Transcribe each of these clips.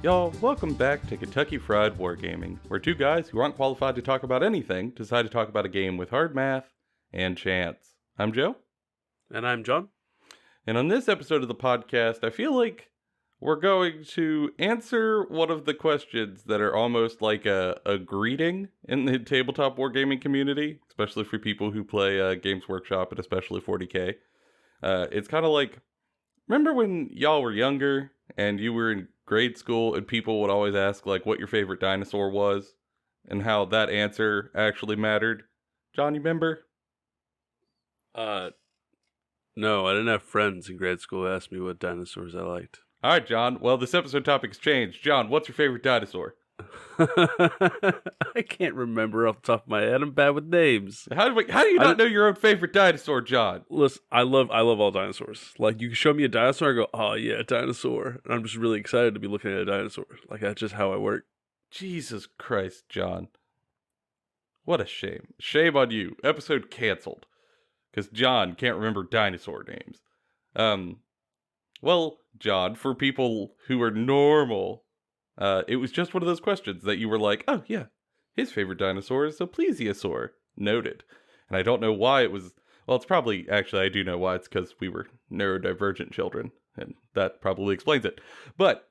Y'all, welcome back to Kentucky Fried Wargaming, where two guys who aren't qualified to talk about anything decide to talk about a game with hard math and chance. I'm Joe. And I'm John. And on this episode of the podcast, I feel like we're going to answer one of the questions that are almost like a greeting in the tabletop wargaming community, especially for people who play Games Workshop and especially 40K. It's kind of like, remember when y'all were younger and you were in grade school and people would always ask like what your favorite dinosaur was and how that answer actually mattered? John, you remember? No, I didn't have friends in grade school who asked me what dinosaurs I liked. All right, John. Well, this episode topic's changed. John, what's your favorite dinosaur? I can't remember off the top of my head. I'm bad with names. How do you not know your own favorite dinosaur, John? Listen, I love all dinosaurs. Like, you can show me a dinosaur, I go, oh yeah, a dinosaur. And I'm just really excited to be looking at a dinosaur. Like, that's just how I work. Jesus Christ, John. What a shame. Shame on you. Episode canceled. Because John can't remember dinosaur names. Well, John, for people who are normal, it was just one of those questions that you were like, oh yeah, his favorite dinosaur is a plesiosaur. Noted. And I don't know why it was, well, it's probably, actually I do know why. It's because we were neurodivergent children, and that probably explains it. But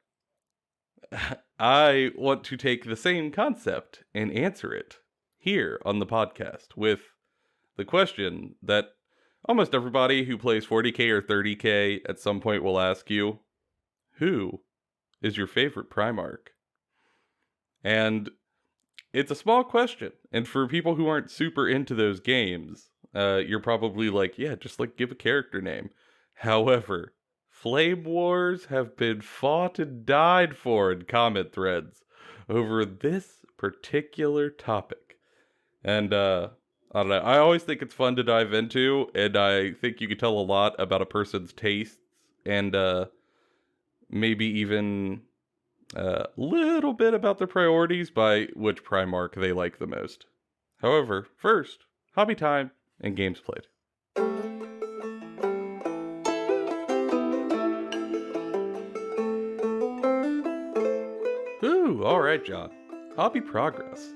I want to take the same concept and answer it here on the podcast with the question that almost everybody who plays 40K or 30K at some point will ask you, who is your favorite Primarch? And it's a small question. And for people who aren't super into those games, you're probably like, yeah, just like give a character name. However, Flame Wars have been fought and died for in comment threads over this particular topic. And, I don't know. I always think it's fun to dive into, and I think you can tell a lot about a person's tastes, and maybe even a little bit about their priorities by which Primarch they like the most. However, first, hobby time and games played. Ooh, alright, John. Hobby progress.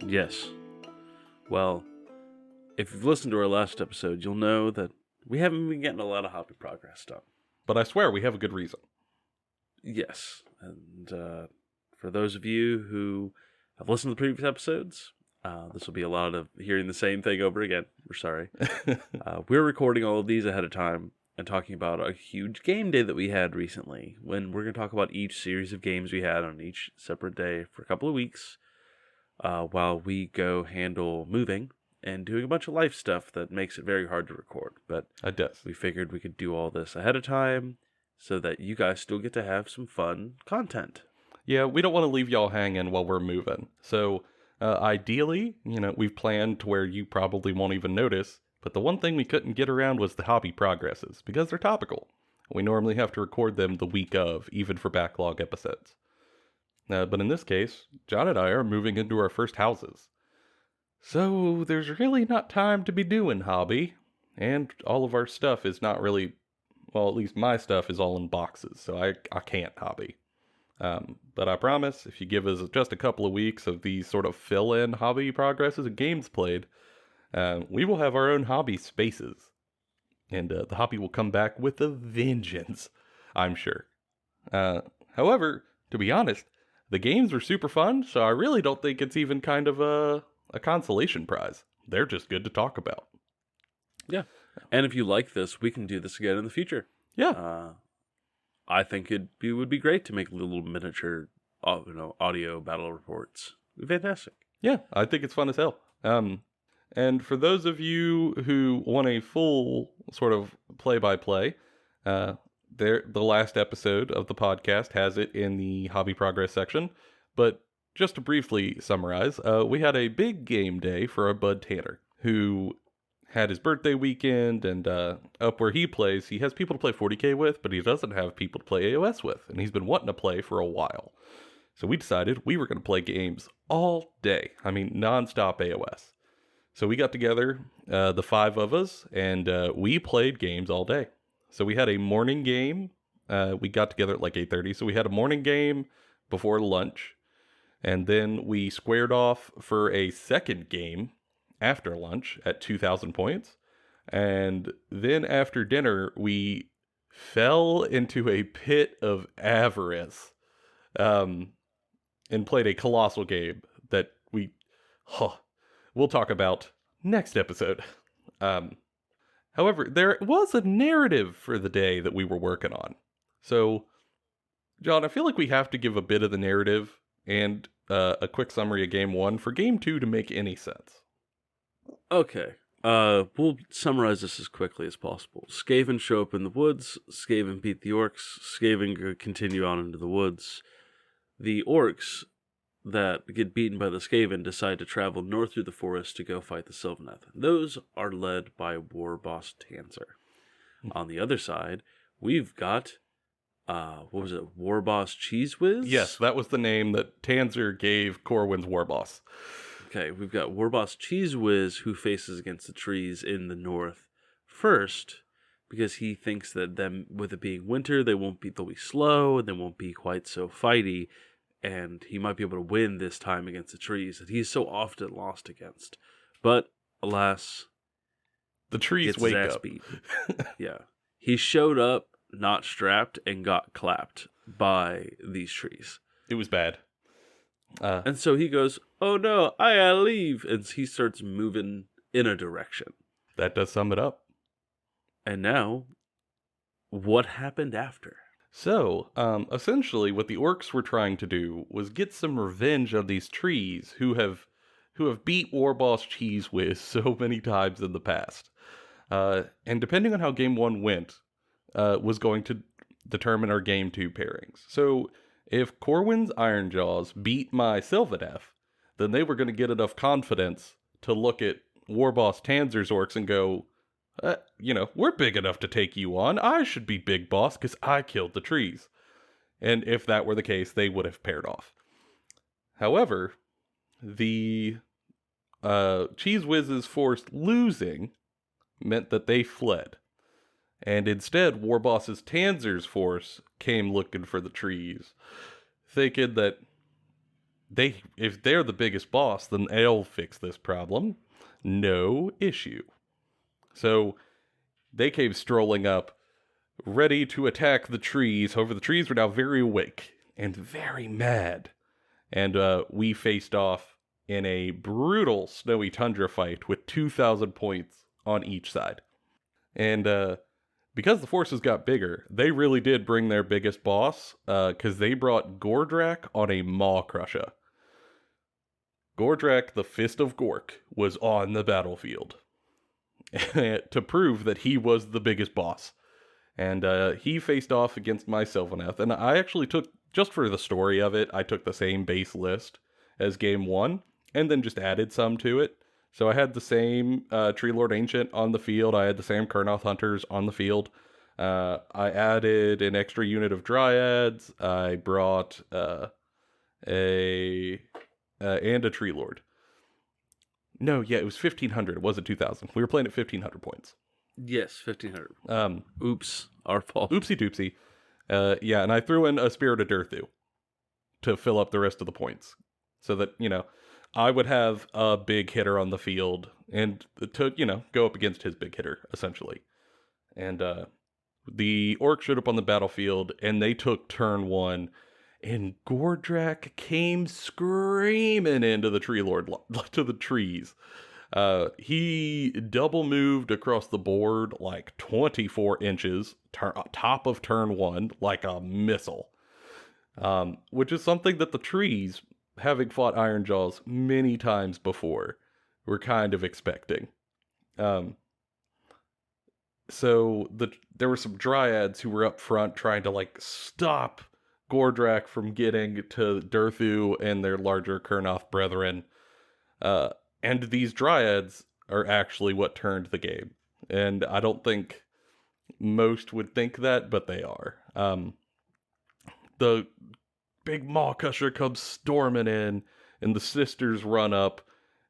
Yes. Well, if you've listened to our last episode, you'll know that we haven't been getting a lot of hobby progress done. But I swear we have a good reason. Yes. And for those of you who have listened to the previous episodes, this will be a lot of hearing the same thing over again. We're sorry. We're recording all of these ahead of time and talking about a huge game day that we had recently, when we're going to talk about each series of games we had on each separate day for a couple of weeks. While we go handle moving and doing a bunch of life stuff that makes it very hard to record. But it does. We figured we could do all this ahead of time so that you guys still get to have some fun content. Yeah, we don't want to leave y'all hanging while we're moving. So ideally, we've planned to where you probably won't even notice. But the one thing we couldn't get around was the hobby progresses, because they're topical. We normally have to record them the week of, even for backlog episodes. But in this case, John and I are moving into our first houses. So there's really not time to be doing hobby. And all of our stuff is not really, well, at least my stuff is all in boxes, so I can't hobby. But I promise, if you give us just a couple of weeks of these sort of fill-in hobby progresses and games played, we will have our own hobby spaces. And the hobby will come back with a vengeance, I'm sure. However, to be honest, the games were super fun, so I really don't think it's even kind of a consolation prize. They're just good to talk about. Yeah. And if you like this, we can do this again in the future. Yeah. I think it would be great to make little miniature audio battle reports. Fantastic. Yeah, I think it's fun as hell. And for those of you who want a full sort of play-by-play, the last episode of the podcast has it in the hobby progress section. But just to briefly summarize, we had a big game day for our bud Tanner, who had his birthday weekend, and up where he plays, he has people to play 40K with, but he doesn't have people to play AOS with, and he's been wanting to play for a while. So we decided we were going to play games all day. I mean, nonstop AOS. So we got together, the 5 of us, and we played games all day. So we had a morning game. We got together at like 8:30. So we had a morning game before lunch. And then we squared off for a second game after lunch at 2,000 points. And then after dinner, we fell into a pit of avarice and played a colossal game that we'll talk about next episode. However, there was a narrative for the day that we were working on. So, John, I feel like we have to give a bit of the narrative and a quick summary of Game 1 for Game 2 to make any sense. Okay. We'll summarize this as quickly as possible. Skaven show up in the woods. Skaven beat the orcs. Skaven continue on into the woods. The orcs that get beaten by the Skaven decide to travel north through the forest to go fight the Sylvaneth. Those are led by War Boss Tanzer. On the other side, we've got, what was it, War Boss Cheese Whiz? Yes, that was the name that Tanzer gave Corwin's War Boss. Okay, we've got War Boss Cheese Whiz, who faces against the trees in the north first, because he thinks that them, with it being winter, they'll be slow, and they won't be quite so fighty, and he might be able to win this time against the trees that he's so often lost against. But, alas, the trees gets wake his ass up. beat. Yeah. He showed up, not strapped, and got clapped by these trees. It was bad. And so he goes, "Oh no, I gotta leave," and he starts moving in a direction. That does sum it up. And now, what happened after? So, essentially, what the orcs were trying to do was get some revenge on these trees who have beat War Boss Cheese Whiz so many times in the past. And depending on how Game 1 went, was going to determine our Game 2 pairings. So, if Corwin's Ironjaws beat my Sylvaneth, then they were going to get enough confidence to look at War Boss Tanzer's orcs and go, we're big enough to take you on. I should be big boss because I killed the trees. And if that were the case, they would have paired off. However, the Cheese Whiz's forced losing meant that they fled. And instead, War Boss's Tanzer's force came looking for the trees, thinking that if they're the biggest boss, then they'll fix this problem. No issue. So they came strolling up, ready to attack the trees. However, the trees were now very awake and very mad. And we faced off in a brutal snowy tundra fight with 2,000 points on each side. And because the forces got bigger, they really did bring their biggest boss, because they brought Gordrak on a Maw Crusher. Gordrak, the Fist of Gork, was on the battlefield to prove that he was the biggest boss. And he faced off against my Sylvaneth. And I actually took, just for the story of it, I took the same base list as Game 1, and then just added some to it. So I had the same Tree Lord Ancient on the field. I had the same Kurnoth Hunters on the field. I added an extra unit of Dryads. I brought and a Tree Lord. No, yeah, it was 1,500. It wasn't 2,000. We were playing at 1,500 points. Yes, 1,500. Oops, our fault. Oopsie doopsie. Yeah, and I threw in a Spirit of Durthu to fill up the rest of the points. So that, I would have a big hitter on the field and to, go up against his big hitter, essentially. And the orc showed up on the battlefield, and they took turn 1, and Gordrak came screaming into the Tree Lord, to the trees. He double moved across the board like 24 inches, top of turn 1, like a missile. Which is something that the trees, having fought Ironjaws many times before, were kind of expecting. So there were some Dryads who were up front trying to stop Gordrak from getting to Durthu and their larger Kurnoth brethren. And these Dryads are actually what turned the game. And I don't think most would think that, but they are. The big Maw Crusher comes storming in, and the sisters run up,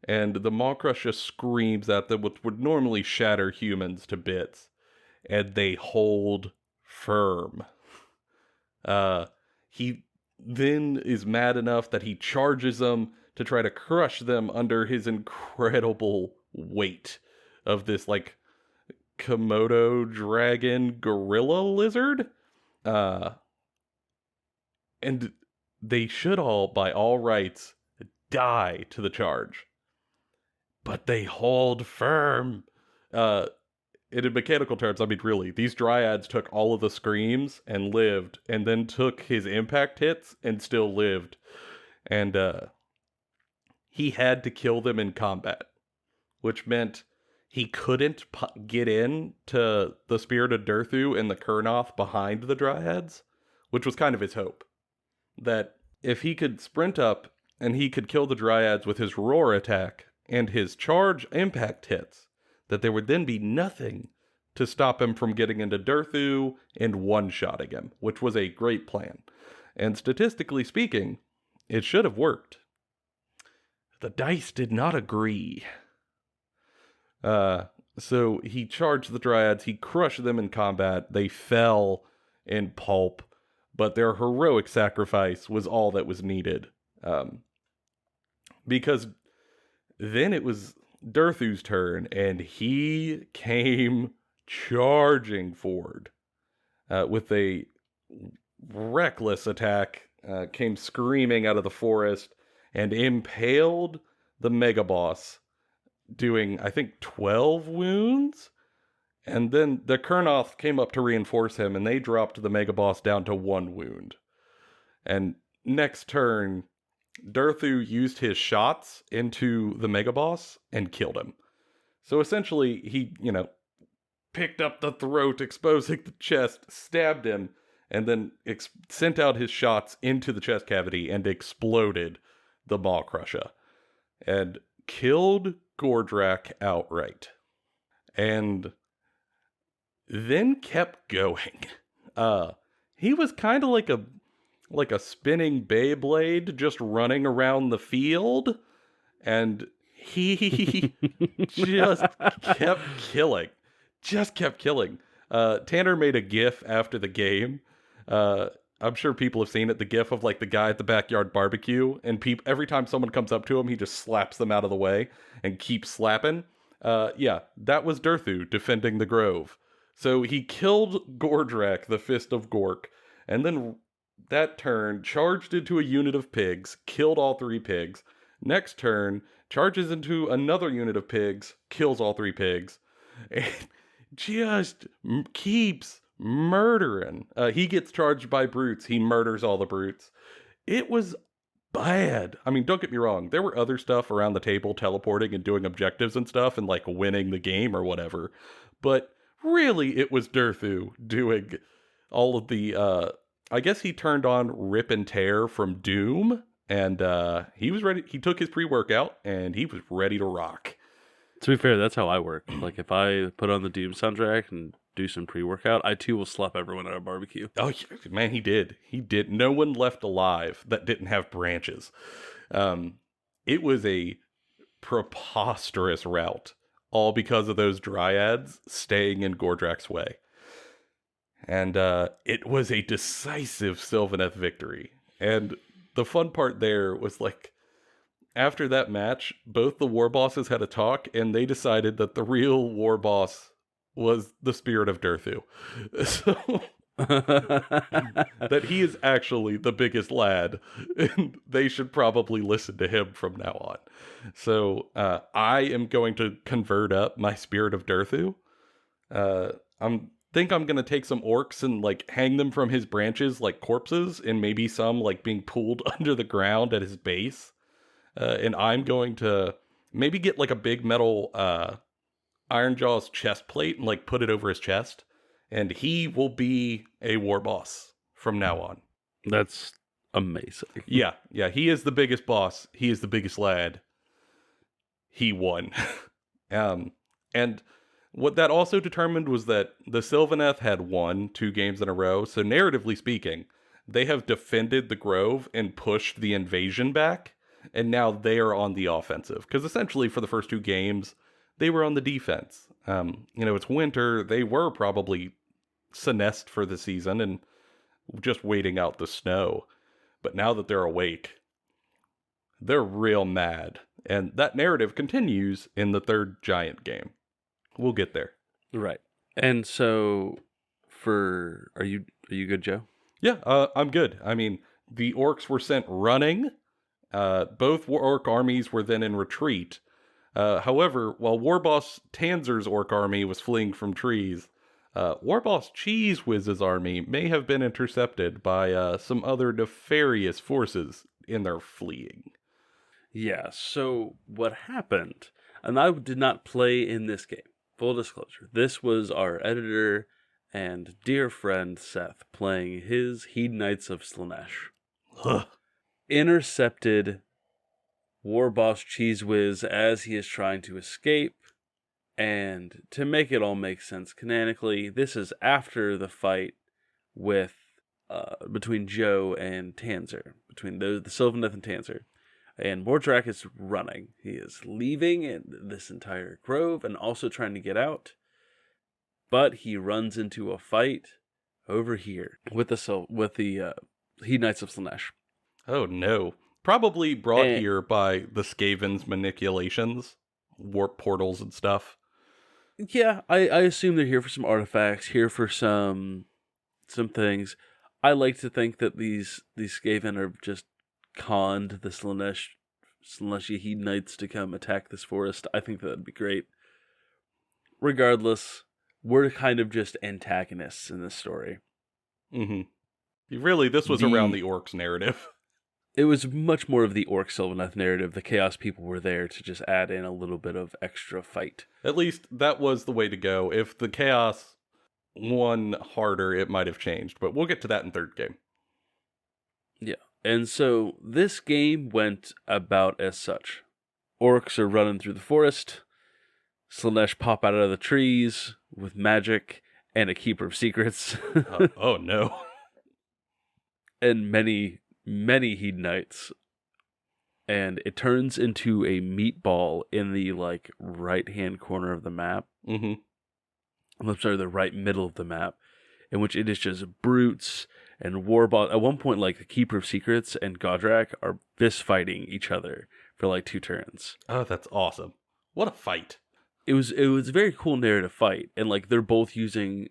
and the Maw Crusher screams at them, which would normally shatter humans to bits, and they hold firm. He then is mad enough that he charges them to try to crush them under his incredible weight of this, like, Komodo dragon gorilla lizard. And they should all, by all rights, die to the charge. But they hold firm. In mechanical terms, I mean, really, these dryads took all of the screams and lived, and then took his impact hits and still lived. And he had to kill them in combat, which meant he couldn't get in to the Spirit of Durthu and the Kurnoth behind the dryads, which was kind of his hope. That if he could sprint up and he could kill the dryads with his roar attack and his charge impact hits, that there would then be nothing to stop him from getting into Durthu and one-shotting him, which was a great plan. And statistically speaking, it should have worked. The dice did not agree. So he charged the dryads, he crushed them in combat, they fell in pulp, but their heroic sacrifice was all that was needed. Because then it was Durthu's turn, and he came charging forward with a reckless attack, came screaming out of the forest, and impaled the mega boss, doing, I think, 12 wounds? And then the Kurnoth came up to reinforce him, and they dropped the mega boss down to 1 wound. And next turn, Durthu used his shots into the mega boss and killed him. So essentially, he, picked up the throat, exposing the chest, stabbed him, and then sent out his shots into the chest cavity and exploded the Maw Crusher. And killed Gordrak outright. And then kept going. He was kind of like a spinning Beyblade just running around the field, and he just kept killing. Tanner made a GIF after the game. I'm sure people have seen it, the GIF of like the guy at the backyard barbecue, and every time someone comes up to him, he just slaps them out of the way and keeps slapping. Yeah, that was Durthu defending the Grove. So he killed Gordrak, the Fist of Gork, and then that turn charged into a unit of pigs, killed all 3 pigs. Next turn, charges into another unit of pigs, kills all 3 pigs, and just keeps murdering. He gets charged by brutes, he murders all the brutes. It was bad. I mean, don't get me wrong, there were other stuff around the table, teleporting and doing objectives and stuff, and like winning the game or whatever, but really it was Durthu doing all of the, I guess he turned on Rip and Tear from Doom, and he was ready. He took his pre-workout, and he was ready to rock. To be fair, that's how I work. Like, if I put on the Doom soundtrack and do some pre-workout, I too will slap everyone at a barbecue. Oh, man, he did. He did. No one left alive that didn't have branches. It was a preposterous rout, all because of those dryads staying in Gordrak's way. And it was a decisive Sylvaneth victory. And the fun part there was, like, after that match, both the war bosses had a talk, and they decided that the real war boss was the Spirit of Durthu. So that he is actually the biggest lad, and they should probably listen to him from now on. So I am going to convert up my Spirit of Durthu. I'm going to take some orcs and like hang them from his branches like corpses, and maybe some like being pulled under the ground at his base. And I'm going to maybe get like a big metal Ironjaw's chest plate and like put it over his chest, and he will be a war boss from now on. That's amazing. Yeah, he is the biggest boss. He is the biggest lad. He won. And what that also determined was that the Sylvaneth had won 2 games in a row, so narratively speaking, they have defended the Grove and pushed the invasion back, and now they are on the offensive. Because essentially, for the first two games, they were on the defense. It's winter. They were probably senesced for the season and just waiting out the snow. But now that they're awake, they're real mad. And that narrative continues in the third giant game. We'll get there. Right. And so, are you good, Joe? Yeah, I'm good. I mean, the orcs were sent running. Both orc armies were then in retreat. However, while Warboss Tanzer's orc army was fleeing from trees, Warboss Cheese Whiz's army may have been intercepted by some other nefarious forces in their fleeing. Yeah, so what happened, and I did not play in this game, full disclosure. This was our editor and dear friend Seth playing his Hedonites of Slaanesh. Ugh. Intercepted Warboss Cheese Whiz as he is trying to escape. And to make it all make sense canonically, this is after the fight with between Joe and Tanzer, between the Sylvaneth and Tanzer. And Mordrak is running. He is leaving this entire grove and also trying to get out. But he runs into a fight over here with the Hedonites of Slaanesh. Oh no. Probably brought here by the Skaven's manipulations, warp portals and stuff. Yeah, I assume they're here for some artifacts, here for some things. I like to think that these Skaven are just conned the Slaaneshi Hedonites to come attack this forest. I think that'd be great. Regardless, we're kind of just antagonists in this story. Mm-hmm. Really, this was around the orcs narrative. It was much more of the Orc Sylvaneth narrative. The Chaos people were there to just add in a little bit of extra fight. At least that was the way to go. If the Chaos won harder, it might have changed. But we'll get to that in third game. Yeah. And so this game went about as such. Orcs are running through the forest. Slaanesh pop out of the trees with magic and a Keeper of Secrets. Oh no. And many Hedonites. And it turns into a meatball in the right-hand corner of the map. Mm-hmm. I'm sorry, the right middle of the map, in which it is just brutes and warboss. At one point, the Keeper of Secrets and Godrak are fist fighting each other for 2 turns. Oh, that's awesome! What a fight! It was a very cool narrative fight, and they're both using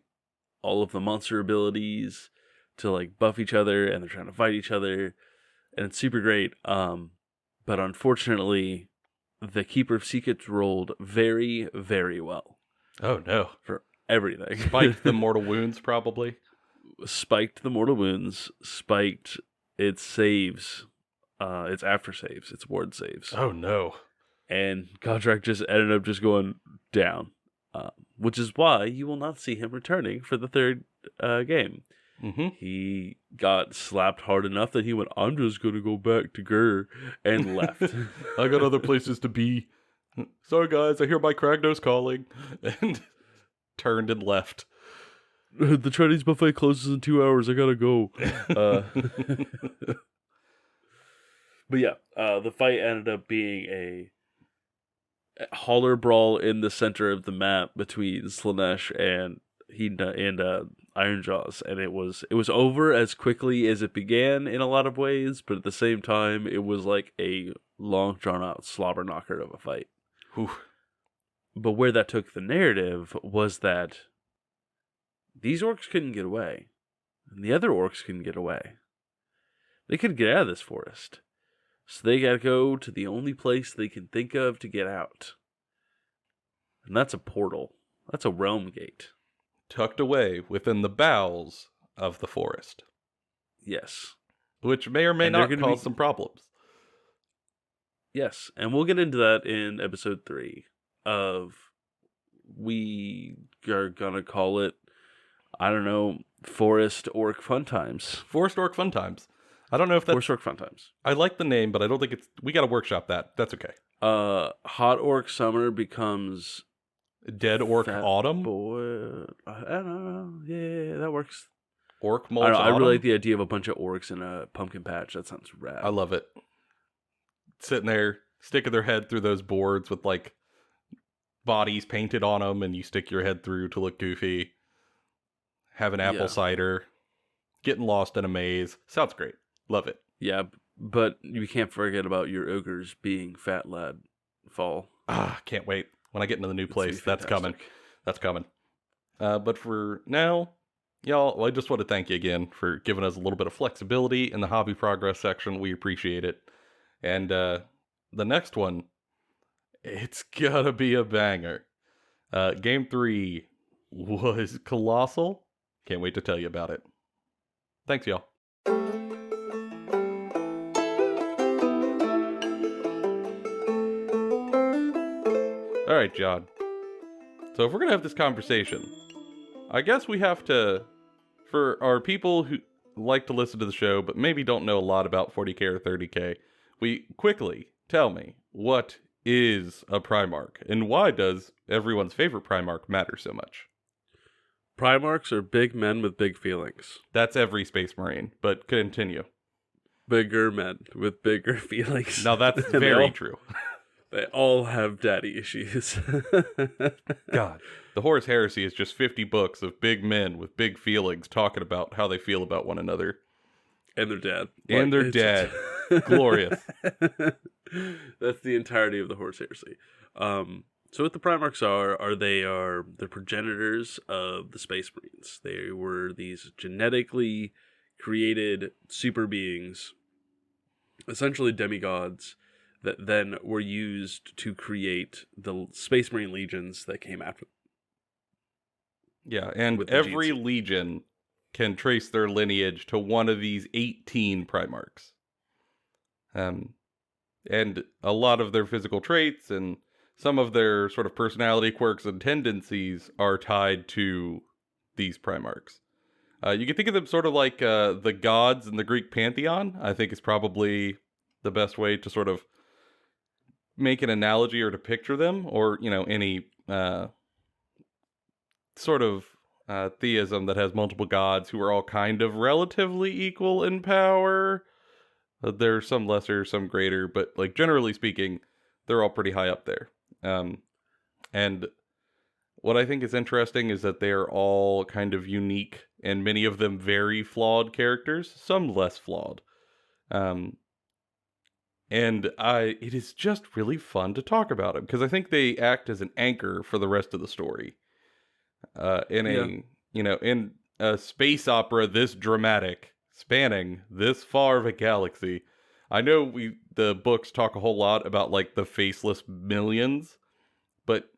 all of the monster abilities to buff each other, and they're trying to fight each other, and it's super great. But unfortunately, the Keeper of Secrets rolled very, very well. Oh no! For everything. Spiked the mortal wounds, probably. Spiked the mortal wounds. Spiked its saves. Its after saves. Its ward saves. Oh no! And Godrak just ended up just going down. Which is why you will not see him returning for the third game. Mm-hmm. He got slapped hard enough that he went, "I'm just going to go back to Gur," and left. I got other places to be. Sorry guys, I hear my Kragnos calling. And turned and left. The Chinese buffet closes in 2 hours. I gotta go. But yeah, the fight ended up being a holler brawl in the center of the map between Slaanesh and Ironjaws, and it was over as quickly as it began in a lot of ways, but at the same time, it was like a long drawn out slobber knocker of a fight. Whew. But where that took the narrative was that these orcs couldn't get away, and the other orcs couldn't get away. They couldn't get out of this forest, so they gotta go to the only place they can think of to get out. And that's a portal. That's a realm gate. Tucked away within the bowels of the forest. Yes. Which may or may not cause some problems. Yes, and we'll get into that in episode 3 of, we are gonna call it, I don't know, Forest Orc Fun Times. Forest Orc Fun Times. I don't know if that's... Forest Orc Fun Times. I like the name, but I don't think it's... We gotta workshop that. That's okay. Hot Orc Summer becomes... Dead Orc Autumn? Boy, I don't know. Yeah, that works. Orc I molds don't know, I really autumn? like the idea of a bunch of orcs in a pumpkin patch. That sounds rad. I love it. Sitting there, sticking their head through those boards with like bodies painted on them, and you stick your head through to look goofy. Having apple Yeah. cider, getting lost in a maze. Sounds great. Love it. Yeah, but you can't forget about your ogres being fat lad fall. Can't wait. When I get into the new It's gonna place, be that's coming. fantastic. That's coming. But for now, y'all, I just want to thank you again for giving us a little bit of flexibility in the hobby progress section. We appreciate it. And the next one, it's gotta be a banger. Game 3 was colossal. Can't wait to tell you about it. Thanks, y'all. All right, John. So if we're gonna have this conversation, I guess we have to, for our people who like to listen to the show but maybe don't know a lot about 40k or 30k, we quickly tell me, what is a Primarch and why does everyone's favorite Primarch matter so much? Primarchs are big men with big feelings. That's every Space Marine, but continue. Bigger men with bigger feelings. Now that's And very true. They all have daddy issues. God, the Horus Heresy is just 50 books of big men with big feelings talking about how they feel about one another. And their dad. And their dad. Glorious. That's the entirety of the Horus Heresy. So what the Primarchs are the progenitors of the Space Marines. They were these genetically created super beings, essentially demigods, that then were used to create the Space Marine legions that came after. Yeah, and With the every genes. legion can trace their lineage to one of these 18 Primarchs. And a lot of their physical traits and some of their sort of personality quirks and tendencies are tied to these Primarchs. You can think of them sort of like the gods in the Greek pantheon. I think is probably the best way to sort of make an analogy or to picture them, or any sort of theism that has multiple gods who are all kind of relatively equal in power. There's some lesser, some greater, but like generally speaking, they're all pretty high up there. And what I think is interesting is that they are all kind of unique, and many of them very flawed characters, some less flawed. And it is just really fun to talk about them because I think they act as an anchor for the rest of the story. In a space opera this dramatic, spanning this far of a galaxy, I know the books talk a whole lot about like the faceless millions, but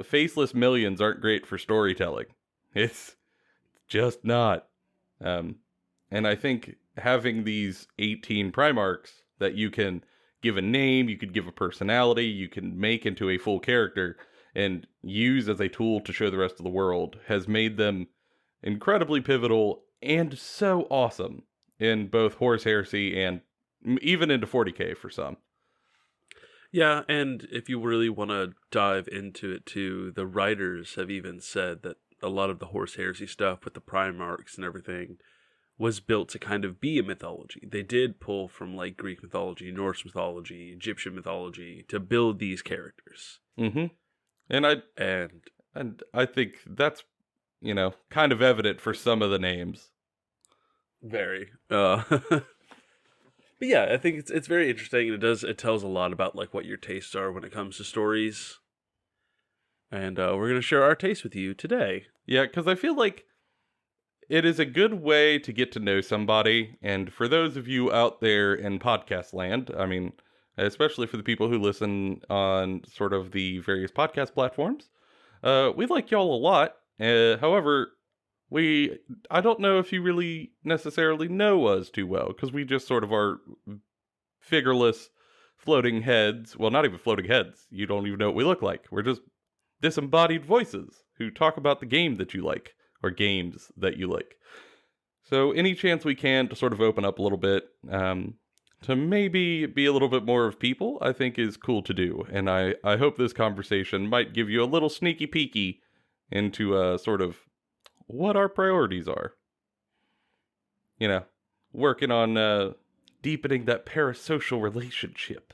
faceless millions aren't great for storytelling. It's just not. And I think having these 18 Primarchs that you can give a name, you could give a personality, you can make into a full character and use as a tool to show the rest of the world has made them incredibly pivotal and so awesome in both Horus Heresy and even into 40k for some. Yeah, and if you really want to dive into it too, the writers have even said that a lot of the Horus Heresy stuff with the Primarchs and everything was built to kind of be a mythology. They did pull from like Greek mythology, Norse mythology, Egyptian mythology to build these characters. Mm-hmm. And I think that's, kind of evident for some of the names. Very. But yeah, I think it's very interesting, and it tells a lot about like what your tastes are when it comes to stories. And we're gonna share our tastes with you today. Yeah, because I feel like it is a good way to get to know somebody. And for those of you out there in podcast land, I mean, especially for the people who listen on sort of the various podcast platforms, we like y'all a lot. However, I don't know if you really necessarily know us too well, because we just sort of are figureless floating heads. Well, not even floating heads. You don't even know what we look like. We're just disembodied voices who talk about the game that you like, or games that you like. So any chance we can to sort of open up a little bit, to maybe be a little bit more of people, I think is cool to do. And I hope this conversation might give you a little sneaky peeky into sort of what our priorities are. working on deepening that parasocial relationship.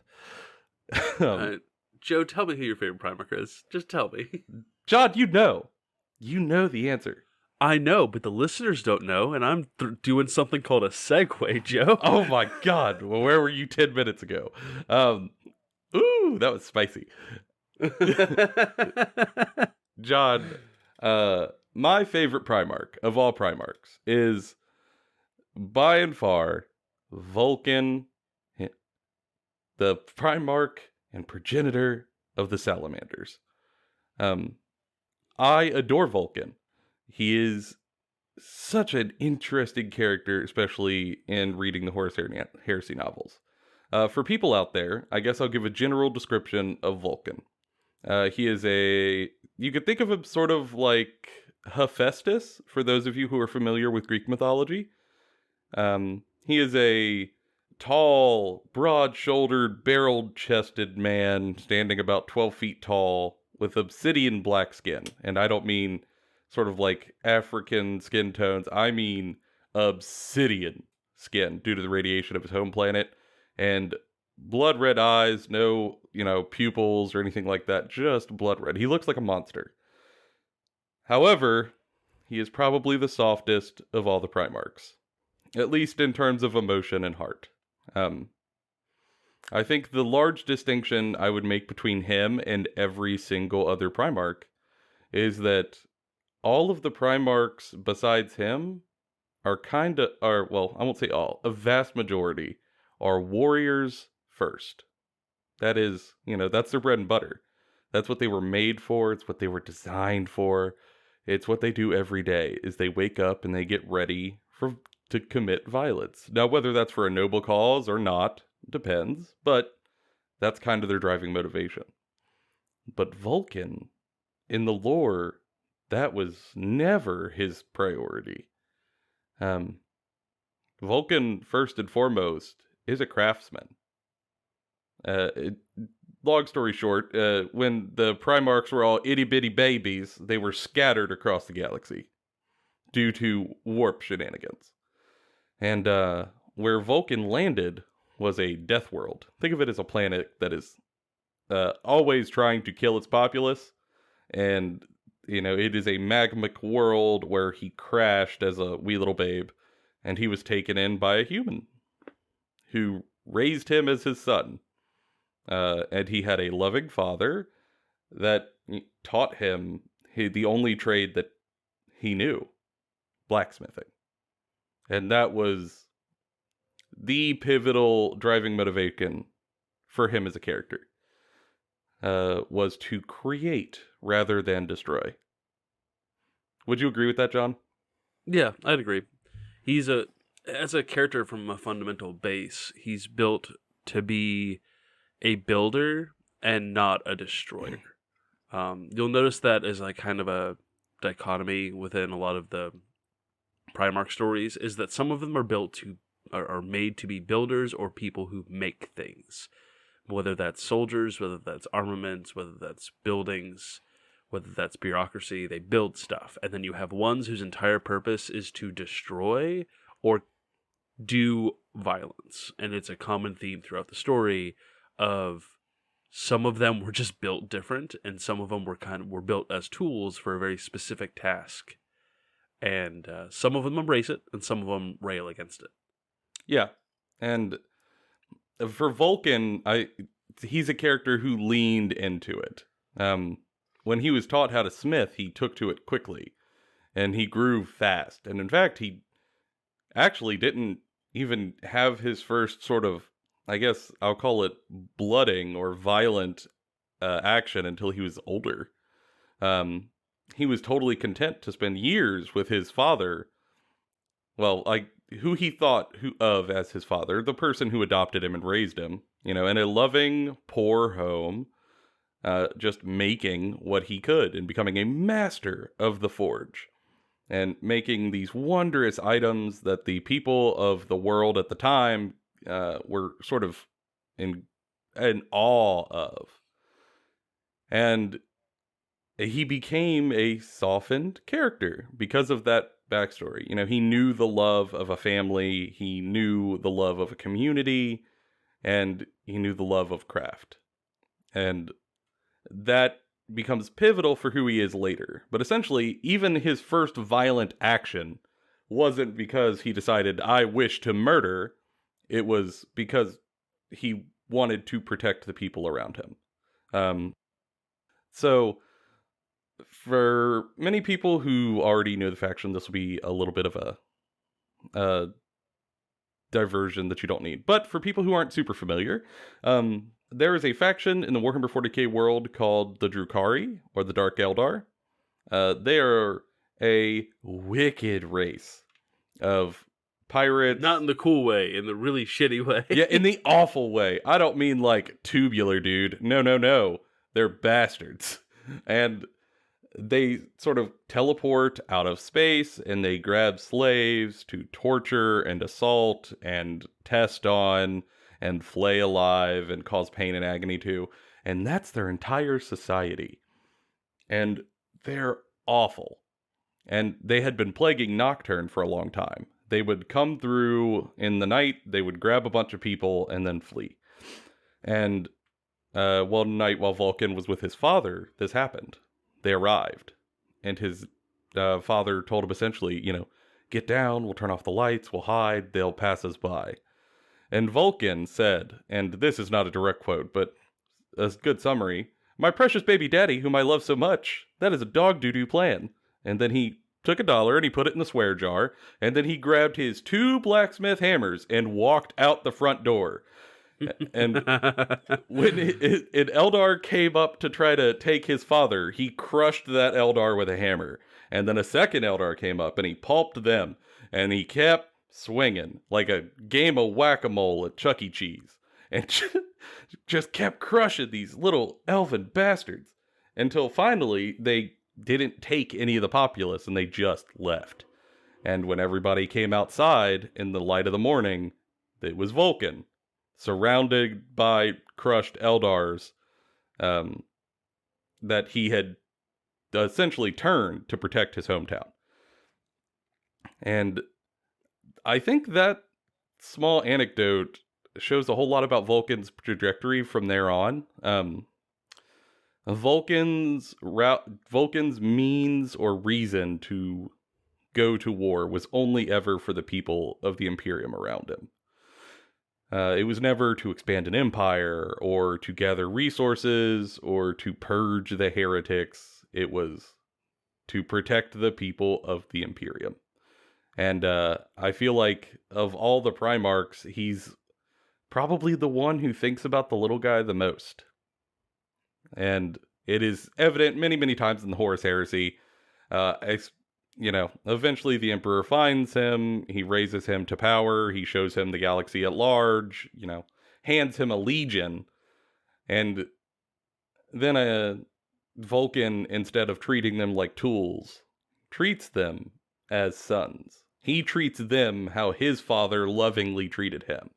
um, Joe, tell me who your favorite Primarch is. Just tell me. John, you know the answer. I know, but the listeners don't know, and I'm doing something called a segue, Joe. Oh my God! Well, where were you 10 minutes ago? Ooh, that was spicy. John, my favorite Primarch of all Primarchs is by and far Vulcan, the Primarch and progenitor of the Salamanders. I adore Vulcan. He is such an interesting character, especially in reading the Horus Heresy novels. For people out there, I guess I'll give a general description of Vulcan. He is you could think of him sort of like Hephaestus, for those of you who are familiar with Greek mythology. He is a tall, broad-shouldered, barrel-chested man standing about 12 feet tall with obsidian black skin. And I don't mean sort of like African skin tones. I mean obsidian skin due to the radiation of his home planet. And blood red eyes, no, pupils or anything like that, just blood red. He looks like a monster. However, he is probably the softest of all the Primarchs, at least in terms of emotion and heart. I think the large distinction I would make between him and every single other Primarch is that all of the Primarchs besides him are well, I won't say all, a vast majority are warriors first. That is, that's their bread and butter. That's what they were made for. It's what they were designed for. It's what they do every day, is they wake up and they get ready to commit violence. Now, whether that's for a noble cause or not, depends, but that's kind of their driving motivation. But Vulcan, in the lore, that was never his priority. Vulcan, first and foremost, is a craftsman. Long story short, when the Primarchs were all itty-bitty babies, they were scattered across the galaxy due to warp shenanigans. And where Vulcan landed was a death world. Think of it as a planet that is always trying to kill its populace. And, it is a magmic world where he crashed as a wee little babe. And he was taken in by a human who raised him as his son. And he had a loving father that taught him the only trade that he knew, blacksmithing. And that was the pivotal driving motivation for him as a character, was to create rather than destroy. Would you agree with that, John? Yeah, I'd agree. As a character from a fundamental base, he's built to be a builder and not a destroyer. You'll notice that as like kind of a dichotomy within a lot of the Primarch stories, is that some of them are made to be builders or people who make things. Whether that's soldiers, whether that's armaments, whether that's buildings, whether that's bureaucracy, they build stuff. And then you have ones whose entire purpose is to destroy or do violence. And it's a common theme throughout the story of some of them were just built different, and some of them were built as tools for a very specific task. And some of them embrace it, and some of them rail against it. Yeah, and for Vulcan, he's a character who leaned into it. When he was taught how to smith, he took to it quickly, and he grew fast. And in fact, he actually didn't even have his first sort of, I guess I'll call it blooding or violent action until he was older. He was totally content to spend years with his father. Well, who he thought of as his father, the person who adopted him and raised him, in a loving, poor home, just making what he could and becoming a master of the forge and making these wondrous items that the people of the world at the time were sort of in awe of. And he became a softened character because of that backstory. You know, he knew the love of a family, he knew the love of a community, and he knew the love of craft. And that becomes pivotal for who he is later. But essentially, even his first violent action wasn't because he decided, I wish to murder. It was because he wanted to protect the people around him. So, for many people who already know the faction, this will be a little bit of a diversion that you don't need. But for people who aren't super familiar, there is a faction in the Warhammer 40k world called the Drukhari, or the Dark Eldar. They are a wicked race of pirates. Not in the cool way, in the really shitty way. Yeah, in the awful way. I don't mean like tubular, dude. No. They're bastards. And they sort of teleport out of space and they grab slaves to torture and assault and test on and flay alive and cause pain and agony to. And that's their entire society. And they're awful. And they had been plaguing Nocturne for a long time. They would come through in the night, they would grab a bunch of people and then flee. And one night while Vulcan was with his father, this happened. They arrived. And his father told him essentially, you know, get down, we'll turn off the lights, we'll hide, they'll pass us by. And Vulcan said, and this is not a direct quote, but a good summary, my precious baby daddy, whom I love so much, that is a dog doo-doo plan. And then he took $1 and he put it in the swear jar, and then he grabbed his 2 blacksmith hammers and walked out the front door. And when an Eldar came up to try to take his father, he crushed that Eldar with a hammer. And then a second Eldar came up and he pulped them. And he kept swinging like a game of whack-a-mole at Chuck E. Cheese. And just kept crushing these little elfin bastards. Until finally, they didn't take any of the populace and they just left. And when everybody came outside in the light of the morning, it was Vulcan, surrounded by crushed Eldars that he had essentially turned to protect his hometown. And I think that small anecdote shows a whole lot about Vulcan's trajectory from there on. Vulcan's means or reason to go to war was only ever for the people of the Imperium around him. It was never to expand an empire, or to gather resources, or to purge the heretics. It was to protect the people of the Imperium. And I feel like, of all the Primarchs, he's probably the one who thinks about the little guy the most. And it is evident many, many times in the Horus Heresy. Eventually the Emperor finds him, he raises him to power, he shows him the galaxy at large, hands him a legion, and then Vulcan, instead of treating them like tools, treats them as sons. He treats them how his father lovingly treated him.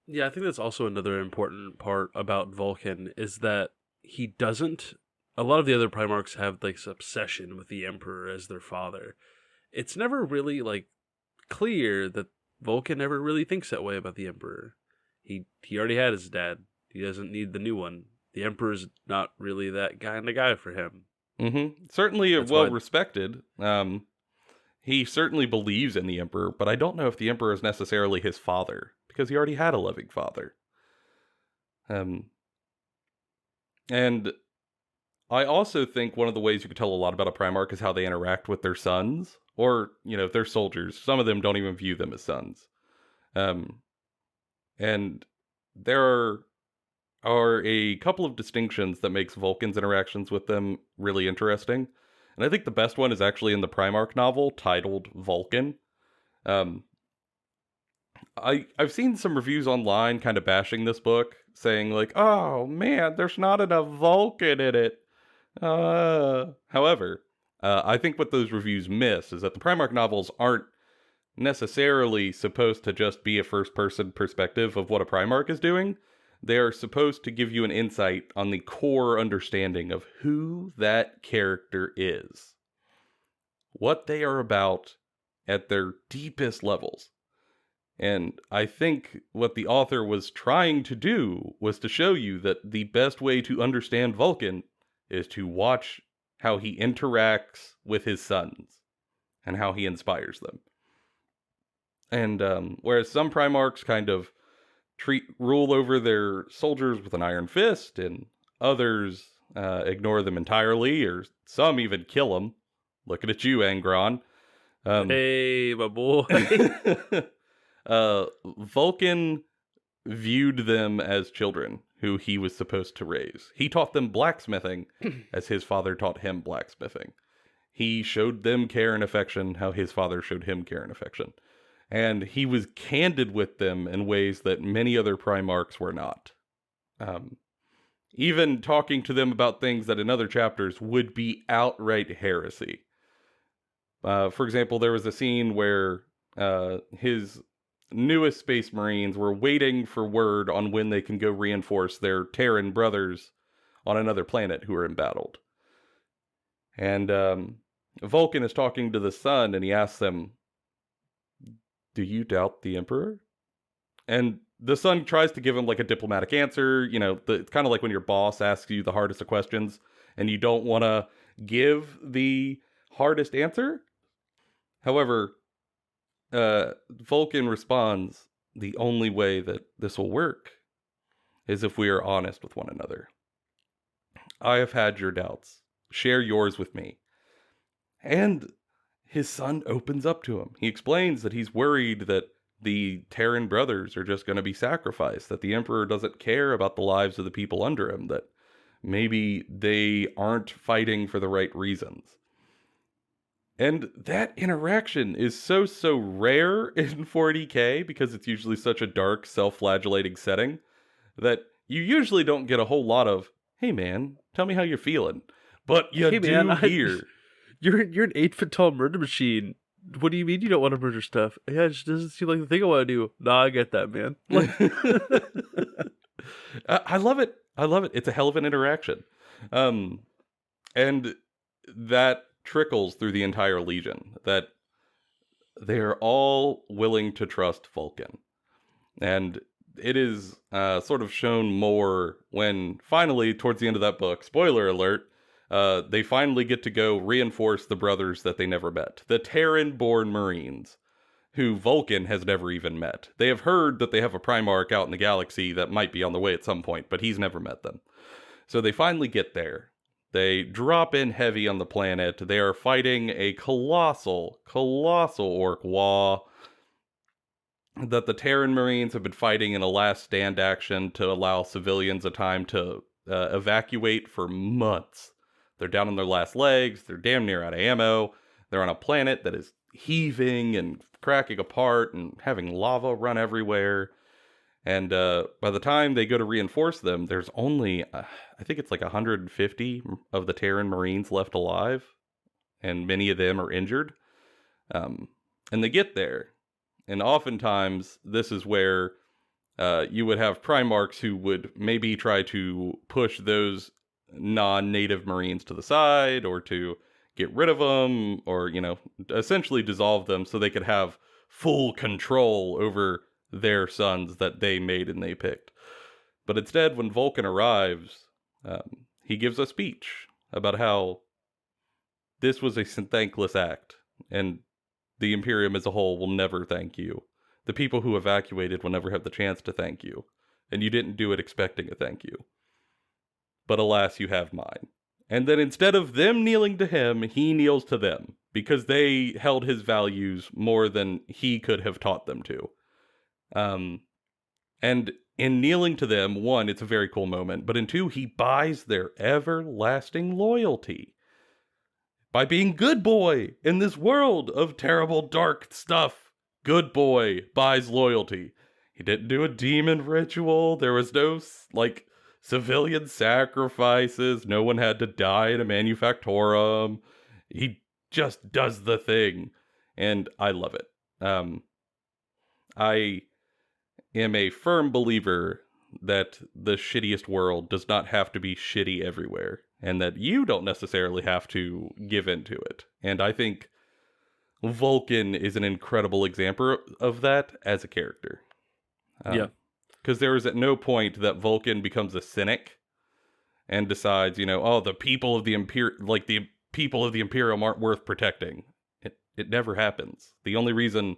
Yeah, I think that's also another important part about Vulcan, is that he doesn't... A lot of the other Primarchs have this obsession with the Emperor as their father. It's never really clear that Vulcan never really thinks that way about the Emperor. He already had his dad. He doesn't need the new one. The Emperor's not really that kind of guy for him. Mm-hmm. Certainly respected. He certainly believes in the Emperor, but I don't know if the Emperor is necessarily his father, because he already had a loving father. And I also think one of the ways you could tell a lot about a Primarch is how they interact with their sons, or, their soldiers. Some of them don't even view them as sons. And there are a couple of distinctions that makes Vulcan's interactions with them really interesting. And I think the best one is actually in the Primarch novel titled Vulcan. I've seen some reviews online kind of bashing this book, saying oh man, there's not enough Vulcan in it. However, I think what those reviews miss is that the Primarch novels aren't necessarily supposed to just be a first-person perspective of what a Primarch is doing. They are supposed to give you an insight on the core understanding of who that character is, what they are about, at their deepest levels. And I think what the author was trying to do was to show you that the best way to understand Vulcan is to watch how he interacts with his sons and how he inspires them. And whereas some Primarchs kind of rule over their soldiers with an iron fist, and others ignore them entirely, or some even kill them. Looking at you, Angron. Hey, my boy. Vulcan viewed them as children who he was supposed to raise. He taught them blacksmithing as his father taught him blacksmithing. He showed them care and affection how his father showed him care and affection. And he was candid with them in ways that many other Primarchs were not. Even talking to them about things that in other chapters would be outright heresy. For example, there was a scene where his newest Space Marines were waiting for word on when they can go reinforce their Terran brothers on another planet who are embattled. And Vulcan is talking to the son, and he asks them, "Do you doubt the Emperor?" And the son tries to give him like a diplomatic answer. You know, it's kind of like when your boss asks you the hardest of questions, and you don't want to give the hardest answer. However, Vulcan responds, "The only way that this will work is if we are honest with one another. I have had your doubts. Share yours with me." And his son opens up to him. He explains that he's worried that the Terran brothers are just going to be sacrificed, that the Emperor doesn't care about the lives of the people under him, that maybe they aren't fighting for the right reasons. And that interaction is so rare in 40K because it's usually such a dark, self-flagellating setting that you usually don't get a whole lot of, "Hey man, tell me how you're feeling." But you do here. You're an 8-foot tall murder machine. What do you mean you don't want to murder stuff? Yeah, it just doesn't seem like the thing I want to do. Nah, I get that, man. I love it. I love it. It's a hell of an interaction. And that trickles through the entire Legion, that they're all willing to trust Vulcan. And it is sort of shown more when finally, towards the end of that book, spoiler alert, they finally get to go reinforce the brothers that they never met. The Terran-born Marines, who Vulcan has never even met. They have heard that they have a Primarch out in the galaxy that might be on the way at some point, but he's never met them. So they finally get there. They drop in heavy on the planet. They are fighting a colossal orc wall that the Terran Marines have been fighting in a last stand action to allow civilians a time to evacuate for months. They're down on their last legs. They're damn near out of ammo. They're on a planet that is heaving and cracking apart and having lava run everywhere. And by the time they go to reinforce them, there's only, I think it's like 150 of the Terran Marines left alive. And many of them are injured. And they get there. And oftentimes, this is where you would have Primarchs who would maybe try to push those non-native Marines to the side, or to get rid of them, or, you know, essentially dissolve them so they could have full control over their sons that they made and they picked. But instead, when Vulcan arrives, he gives a speech about how this was a thankless act, and the Imperium as a whole will never thank you. The people who evacuated will never have the chance to thank you, and you didn't do it expecting a thank you. But alas, you have mine. And then instead of them kneeling to him, he kneels to them, because they held his values more than he could have taught them to. And in kneeling to them, one, it's a very cool moment, but in two, he buys their everlasting loyalty by being good boy in this world of terrible, dark stuff. Good boy buys loyalty. He didn't do a demon ritual. There was no, like, civilian sacrifices. No one had to die in a manufactorum. He just does the thing. And I love it. I am a firm believer that the shittiest world does not have to be shitty everywhere, and that you don't necessarily have to give into it. And I think Vulcan is an incredible example of that as a character. Yeah. Because there is at no point that Vulcan becomes a cynic and decides, oh, the people of the the people of the Imperium aren't worth protecting. It never happens. The only reason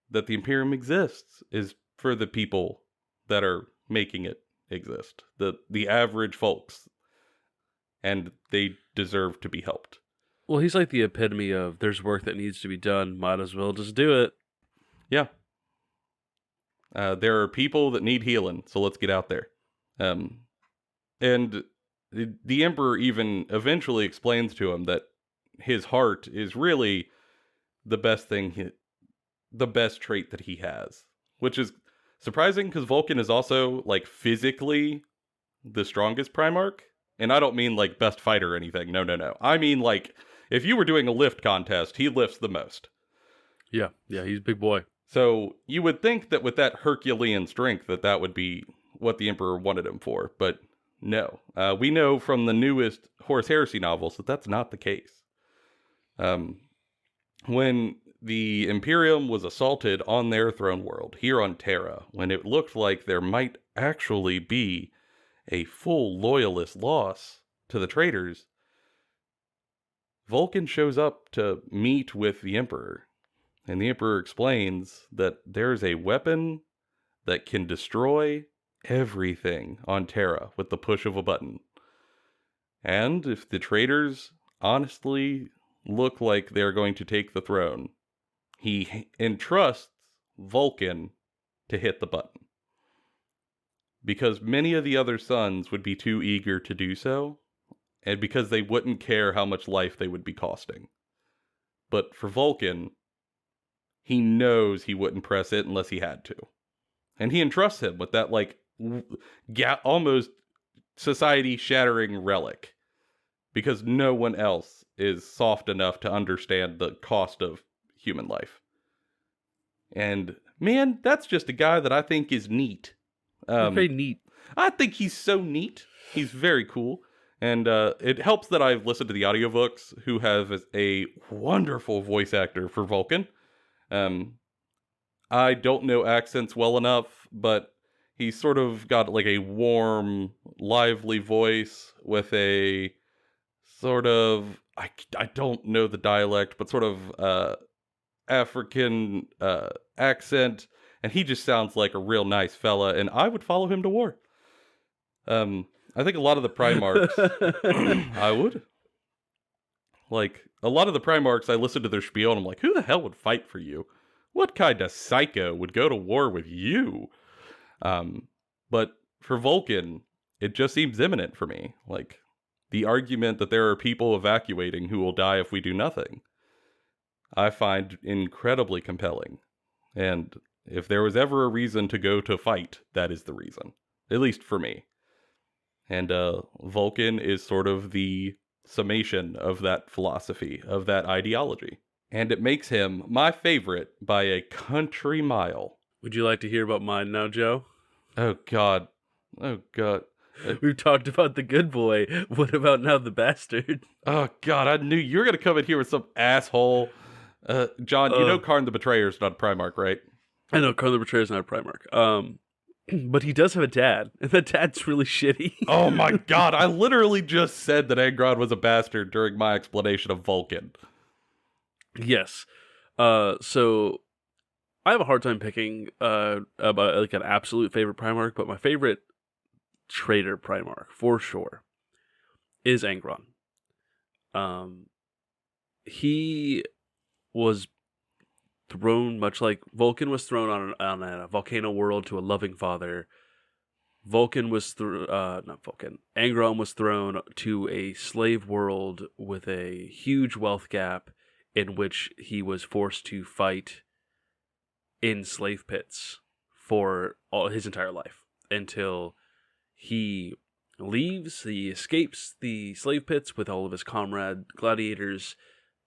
that the Imperium exists is for the people that are making it exist. The average folks. And they deserve to be helped. Well, he's like the epitome of there's work that needs to be done. Might as well just do it. Yeah. There are people that need healing, so let's get out there. And the Emperor even eventually explains to him that his heart is really the best the best trait that he has, which is surprising because Vulcan is also like physically the strongest Primarch. And I don't mean like best fighter or anything. No. I mean like if you were doing a lift contest, he lifts the most. Yeah, he's a big boy. So you would think that with that Herculean strength that would be what the Emperor wanted him for. But no. We know from the newest Horus Heresy novels that that's not the case. When the Imperium was assaulted on their throne world, here on Terra, when it looked like there might actually be a full loyalist loss to the traitors, Vulcan shows up to meet with the Emperor. And the Emperor explains that there's a weapon that can destroy everything on Terra with the push of a button. And if the traitors honestly look like they're going to take the throne, he entrusts Vulcan to hit the button. Because many of the other sons would be too eager to do so, and because they wouldn't care how much life they would be costing. But for Vulcan, he knows he wouldn't press it unless he had to. And he entrusts him with that, like, almost society-shattering relic. Because no one else is soft enough to understand the cost of human life. And, man, that's just a guy that I think is neat. Very neat. I think he's so neat. He's very cool. And it helps that I've listened to the audiobooks, who have a wonderful voice actor for Vulcan. I don't know accents well enough, but he's sort of got like a warm, lively voice with a sort of, I don't know the dialect, but sort of African accent. And he just sounds like a real nice fella, and I would follow him to war. I think a lot of the Primarchs, I would. Like, a lot of the Primarchs, I listen to their spiel, and I'm like, who the hell would fight for you? What kind of psycho would go to war with you? But for Vulcan, it just seems imminent for me. Like, the argument that there are people evacuating who will die if we do nothing, I find incredibly compelling. And if there was ever a reason to go to fight, that is the reason. At least for me. And Vulcan is sort of the summation of that philosophy, of that ideology. And it makes him my favorite by a country mile. Would you like to hear about mine now, Joe? Oh, God. Oh, God. We've talked about the good boy. What about now the bastard? Oh, God. I knew you were going to come in here with some asshole. John, you know Karn the Betrayer is not a Primarch, right? I know Karn the Betrayer is not a Primarch. But he does have a dad, and that dad's really shitty. Oh my God, I literally just said that Angron was a bastard during my explanation of Vulcan. Yes. So I have a hard time picking about like an absolute favorite Primarch, but my favorite traitor Primarch, for sure, is Angron. He was thrown, much like Vulcan was thrown on a volcano world to a loving father. Angron was thrown to a slave world with a huge wealth gap in which he was forced to fight in slave pits for his entire life until he leaves. He escapes the slave pits with all of his comrade gladiators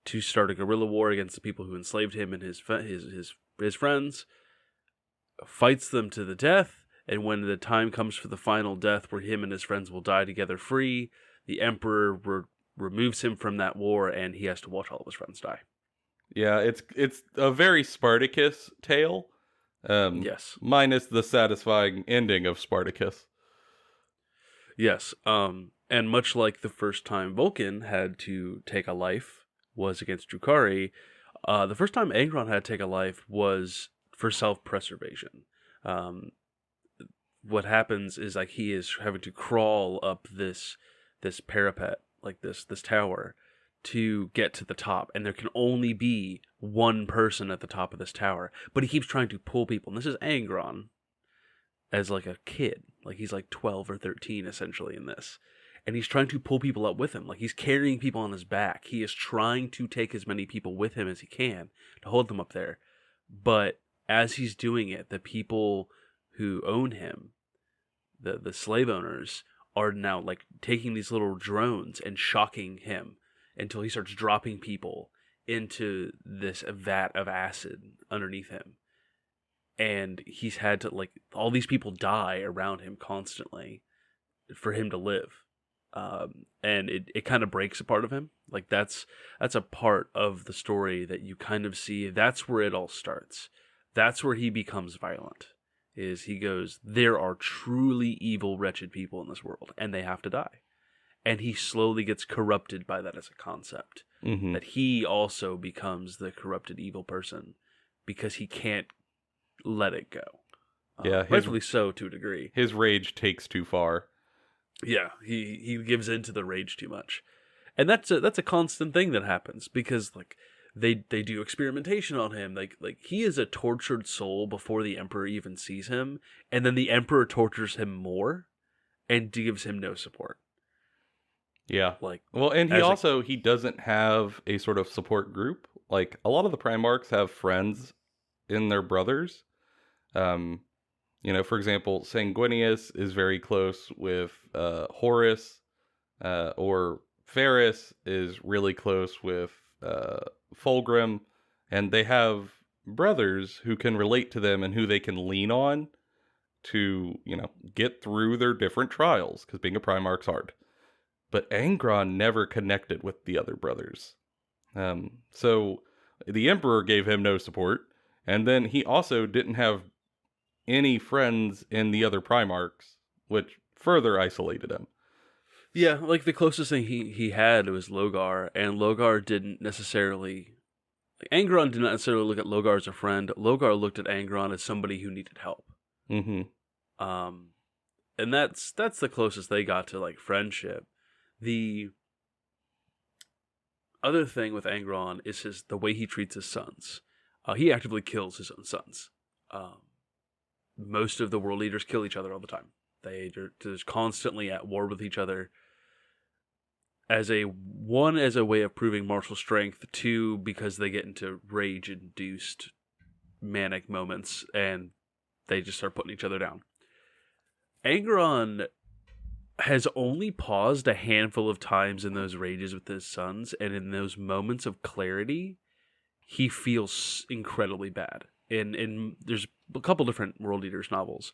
to start a guerrilla war against the people who enslaved him and his friends, fights them to the death, and when the time comes for the final death where him and his friends will die together free, the Emperor removes him from that war, and he has to watch all of his friends die. Yeah, it's a very Spartacus tale, Yes. minus the satisfying ending of Spartacus. Yes. And much like the first time Vulcan had to take a life was against Drukhari, the first time Angron had to take a life was for self-preservation. Um, what happens is like he is having to crawl up this parapet, like this tower, to get to the top, and there can only be one person at the top of this tower. But he keeps trying to pull people, and this is Angron as like a kid, like he's like 12 or 13 essentially in this. And he's trying to pull people up with him. Like he's carrying people on his back. He is trying to take as many people with him as he can to hold them up there. But as he's doing it, the people who own him, the slave owners, are now like taking these little drones and shocking him until he starts dropping people into this vat of acid underneath him. And he's had to, like, all these people die around him constantly for him to live. And it kind of breaks a part of him. Like that's a part of the story that you kind of see. That's where it all starts. That's where he becomes violent. Is he goes, there are truly evil, wretched people in this world, and they have to die. And he slowly gets corrupted by that as a concept. Mm-hmm. That he also becomes the corrupted evil person because he can't let it go. Yeah, Rightfully so to a degree. his rage takes too far. Yeah, he gives in to the rage too much, and that's a constant thing that happens because like they do experimentation on him. Like he is a tortured soul before the Emperor even sees him, and then the Emperor tortures him more, and gives him no support. Yeah. Like, Well, and as he doesn't have a sort of support group. Like a lot of the Primarchs have friends in their brothers. Um, for example, Sanguinius is very close with Horus, or Ferris is really close with Fulgrim, and they have brothers who can relate to them and who they can lean on to, get through their different trials, because being a Primarch's hard. But Angron never connected with the other brothers. So the Emperor gave him no support, and then he also didn't have any friends in the other Primarchs, which further isolated him. yeah, like the closest thing he had was Logar, and Logar didn't necessarily. Like, Angron did not necessarily look at Logar as a friend. Logar looked at Angron as somebody who needed help. Mm-hmm. Um, and that's the closest they got to like friendship. The other thing with Angron is the way he treats his sons. He actively kills his own sons. Most of the world leaders kill each other all the time. They're just constantly at war with each other. As a way of proving martial strength, two, because they get into rage-induced manic moments and they just start putting each other down. Angron has only paused a handful of times in those rages with his sons, and in those moments of clarity, he feels incredibly bad. And there's a couple different World Eaters novels.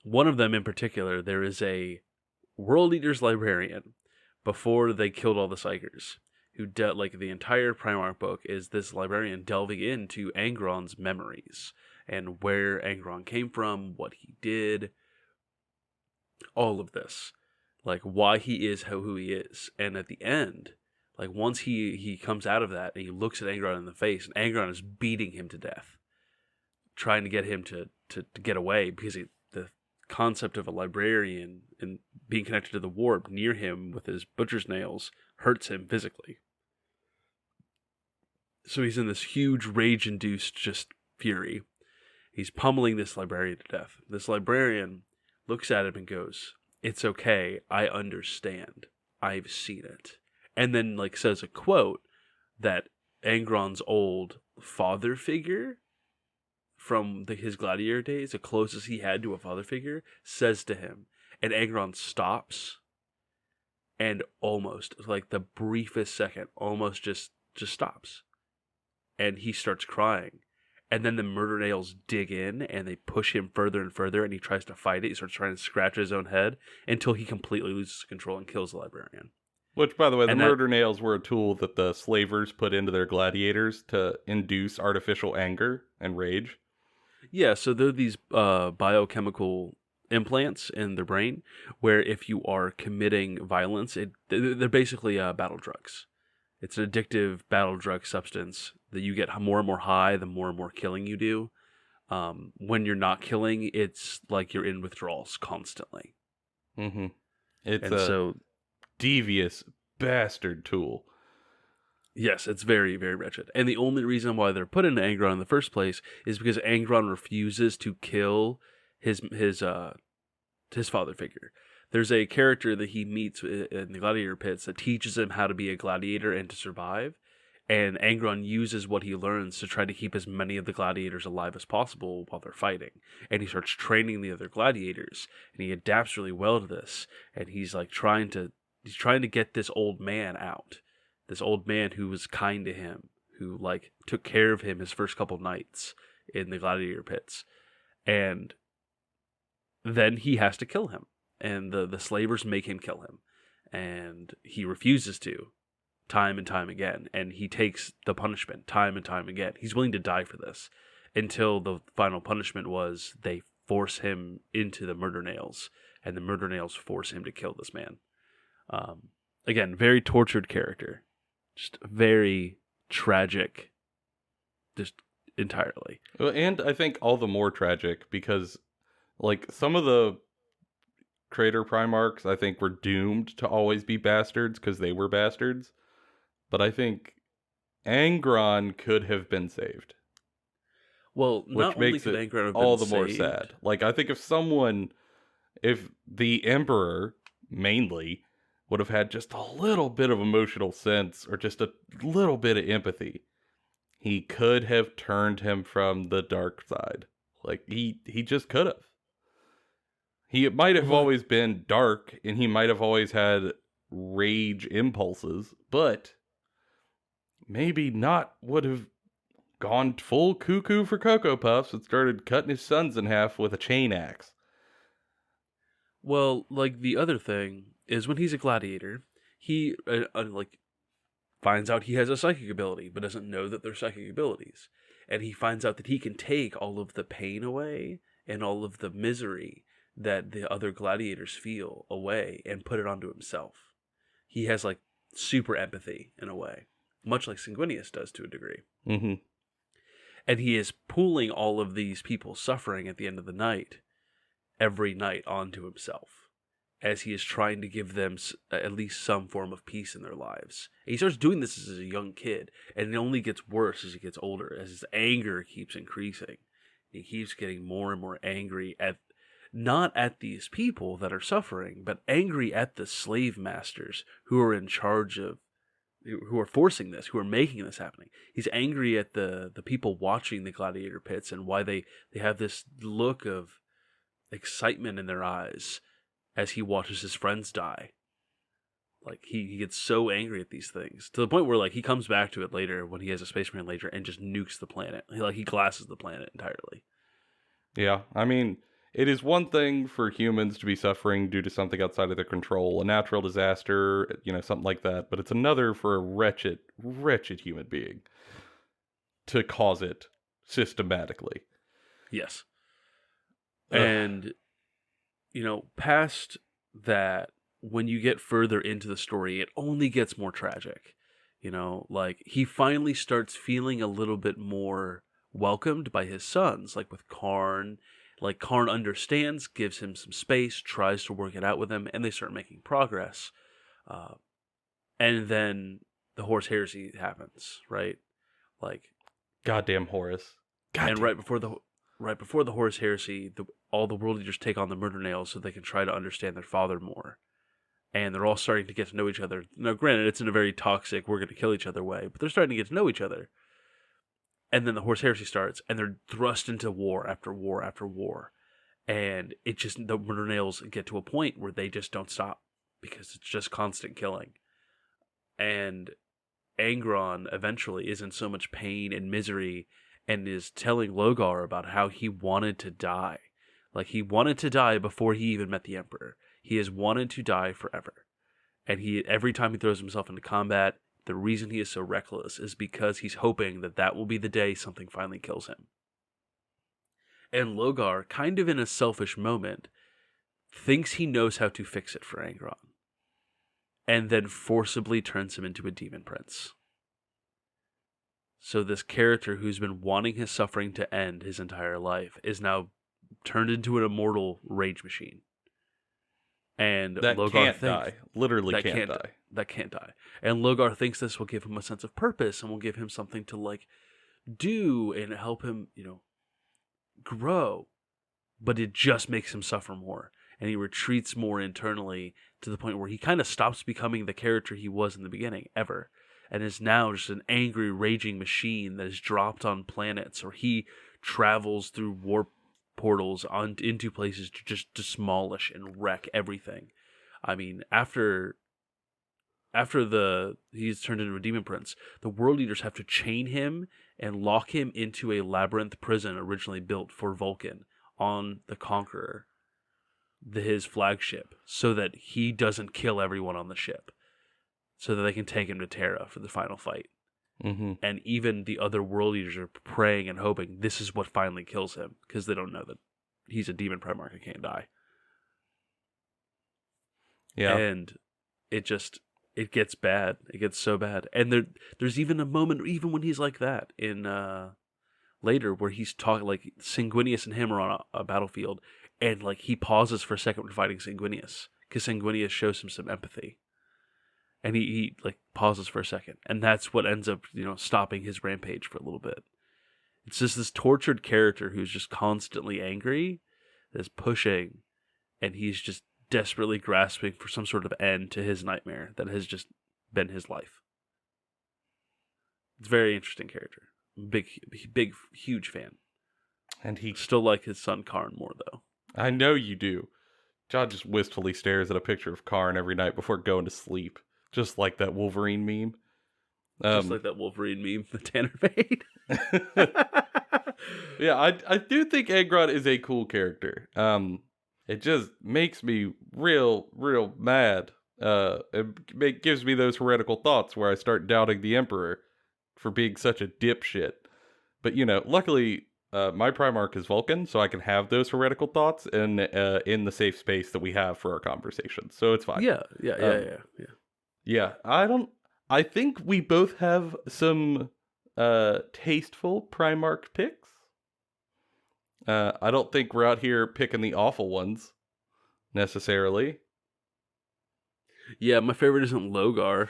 One of them in particular, there is a World Eaters librarian before they killed all the Psychers, who like the entire Primark book is this librarian delving into Angron's memories and where Angron came from, what he did, all of this, like why he is who he is. And at the end, like once he comes out of that and he looks at Angron in the face, and Angron is beating him to death, trying to get him to get away because the concept of a librarian and being connected to the warp near him with his butcher's nails hurts him physically. So he's in this huge rage-induced just fury. He's pummeling this librarian to death. This librarian looks at him and goes, "It's okay. I understand. I've seen it." And then like says a quote that Angron's old father figure from his gladiator days, the closest he had to a father figure, says to him. And Angron stops and almost, like the briefest second, almost just stops. And he starts crying. And then the murder nails dig in and they push him further and further, and he tries to fight it. He starts trying to scratch his own head until he completely loses control and kills the librarian. Which, by the way, the And that, murder nails were a tool that the slavers put into their gladiators to induce artificial anger and rage. yeah, so they're these biochemical implants in the brain where if you are committing violence, they're basically battle drugs. It's an addictive battle drug substance that you get more and more high the more and more killing you do. When you're not killing, it's like you're in withdrawals constantly. Mm-hmm. It's And a so, devious bastard tool. yes, it's very, very wretched. And the only reason why they're put into Angron in the first place is because Angron refuses to kill his father figure. There's a character that he meets in the gladiator pits that teaches him how to be a gladiator and to survive. And Angron uses what he learns to try to keep as many of the gladiators alive as possible while they're fighting. And he starts training the other gladiators, and he adapts really well to this. And he's like trying to get this old man out. This old man who was kind to him, who like took care of him his first couple nights in the gladiator pits. And then he has to kill him. And the slavers make him kill him. And he refuses to, time and time again. And he takes the punishment time and time again. He's willing to die for this. Until the final punishment was they force him into the murder nails. And the murder nails force him to kill this man. Again, very tortured character. Just very tragic. Just entirely. And I think all the more tragic because, like, some of the Crater Primarchs, I think, were doomed to always be bastards because they were bastards. But I think Angron could have been saved. Well, Which not only makes could it Angron have all been the more saved, sad. Like, I think if the Emperor, mainly, would have had just a little bit of emotional sense or just a little bit of empathy, he could have turned him from the dark side. Like, he just could have. He might have well, always been dark, and he might have always had rage impulses, but maybe not would have gone full cuckoo for Cocoa Puffs and started cutting his sons in half with a chain axe. well, like the other thing is when he's a gladiator, he like finds out he has a psychic ability, but doesn't know that they're psychic abilities, and he finds out that he can take all of the pain away and all of the misery that the other gladiators feel away and put it onto himself. He has like super empathy in a way, much like Sanguinius does to a degree. Mm-hmm. And he is pulling all of these people suffering at the end of the night, every night, onto himself, as he is trying to give them at least some form of peace in their lives. And he starts doing this as a young kid, and it only gets worse as he gets older, as his anger keeps increasing. He keeps getting more and more angry not at these people that are suffering, but angry at the slave masters who are in charge of, who are forcing this, who are making this happening. He's angry at the people watching the gladiator pits and why they have this look of excitement in their eyes as he watches his friends die. Like, he gets so angry at these things, to the point where, like, he comes back to it later when he has a Space Marine later and just nukes the planet. He glasses the planet entirely. Yeah, I mean, it is one thing for humans to be suffering due to something outside of their control, a natural disaster, something like that, but it's another for a wretched, wretched human being to cause it systematically. Yes. Ugh. And, past that, when you get further into the story, it only gets more tragic. Like, he finally starts feeling a little bit more welcomed by his sons, like with Karn. Like, Karn understands, gives him some space, tries to work it out with him, and they start making progress. And then the Horus Heresy happens, right? Like, Goddamn Horus. and right before the Horus Heresy, all the world leaders take on the murder nails so they can try to understand their father more. And they're all starting to get to know each other. Now, granted, it's in a very toxic, we're going to kill each other way, but they're starting to get to know each other. And then the Horus Heresy starts, and they're thrust into war after war after war. And the murder nails get to a point where they just don't stop, because it's just constant killing. And Angron eventually is in so much pain and misery and is telling Logar about how he wanted to die. Like, he wanted to die before he even met the Emperor. He has wanted to die forever. And every time he throws himself into combat, the reason he is so reckless is because he's hoping that will be the day something finally kills him. And Logar, kind of in a selfish moment, thinks he knows how to fix it for Angron, and then forcibly turns him into a demon prince. So this character who's been wanting his suffering to end his entire life is now turned into an immortal rage machine. And that Logar can't thinks, die. Literally can't die. That can't die. And Logar thinks this will give him a sense of purpose and will give him something to like do and help him, grow. But it just makes him suffer more. And he retreats more internally to the point where he kind of stops becoming the character he was in the beginning, ever. And is now just an angry, raging machine that is dropped on planets, or he travels through warp portals into places to just demolish and wreck everything. I mean, after he's turned into a demon prince, the world eaters have to chain him and lock him into a labyrinth prison originally built for Vulcan on the Conqueror, his flagship, so that he doesn't kill everyone on the ship, so that they can take him to Terra for the final fight. Mm-hmm. And even the other world eaters are praying and hoping this is what finally kills him, because they don't know that he's a demon Primarch and can't die. Yeah. And it gets bad. It gets so bad. And there's even a moment, even when he's like that, in later, where he's talking, like, Sanguinius and him are on a battlefield, and like he pauses for a second when fighting Sanguinius, because Sanguinius shows him some empathy. And he like pauses for a second, and that's what ends up, stopping his rampage for a little bit. It's just this tortured character who's just constantly angry, that's pushing, and he's just desperately grasping for some sort of end to his nightmare that has just been his life. It's a very interesting character. Big, huge fan. And he still like his son Karn more, though. I know you do. John just wistfully stares at a picture of Karn every night before going to sleep. Just like that Wolverine meme. Just like that Wolverine meme that Tanner made. Yeah, I do think Angron is a cool character. It just makes me real mad. It gives me those heretical thoughts where I start doubting the Emperor for being such a dipshit. But, luckily, my Primarch is Vulcan, so I can have those heretical thoughts in the safe space that we have for our conversations. So it's fine. Yeah. Yeah, I think we both have some tasteful Primarch picks. I don't think we're out here picking the awful ones, necessarily. Yeah, my favorite isn't Logar.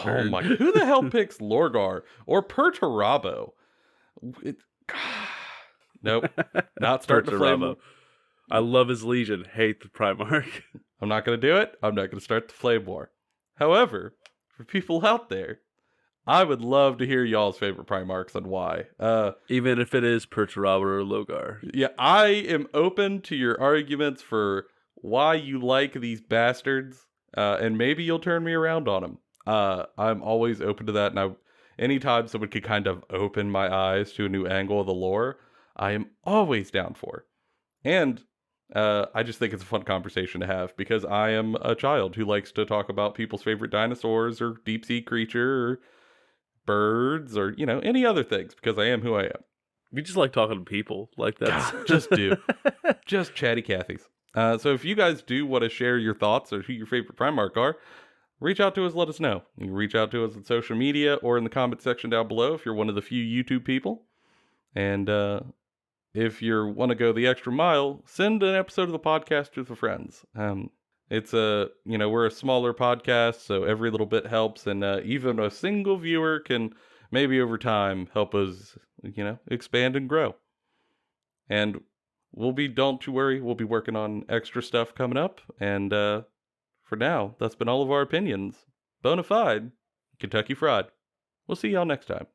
Oh my, who the hell picks Lorgar or Perturabo? Nope, not starting to flame. I love his Legion, hate the Primarch. I'm not going to do it. I'm not going to start the flame war. However, for people out there, I would love to hear y'all's favorite Primarchs and why. Even if it is Perturabo or Logar. Yeah, I am open to your arguments for why you like these bastards, and maybe you'll turn me around on them. I'm always open to that, and anytime someone could kind of open my eyes to a new angle of the lore, I am always down for. And I just think it's a fun conversation to have, because I am a child who likes to talk about people's favorite dinosaurs or deep sea creature or birds or, any other things, because I am who I am. We just like talking to people like that. Just do. Just chatty Cathy's. So if you guys do want to share your thoughts or who your favorite Primarch are, reach out to us, let us know. You can reach out to us on social media or in the comment section down below if you're one of the few YouTube people. And if you want to go the extra mile, send an episode of the podcast to the friends. It's we're a smaller podcast, so every little bit helps, and even a single viewer can maybe over time help us, expand and grow. And don't you worry, we'll be working on extra stuff coming up, and for now, that's been all of our opinions. Bona fide, Kentucky Fried. We'll see y'all next time.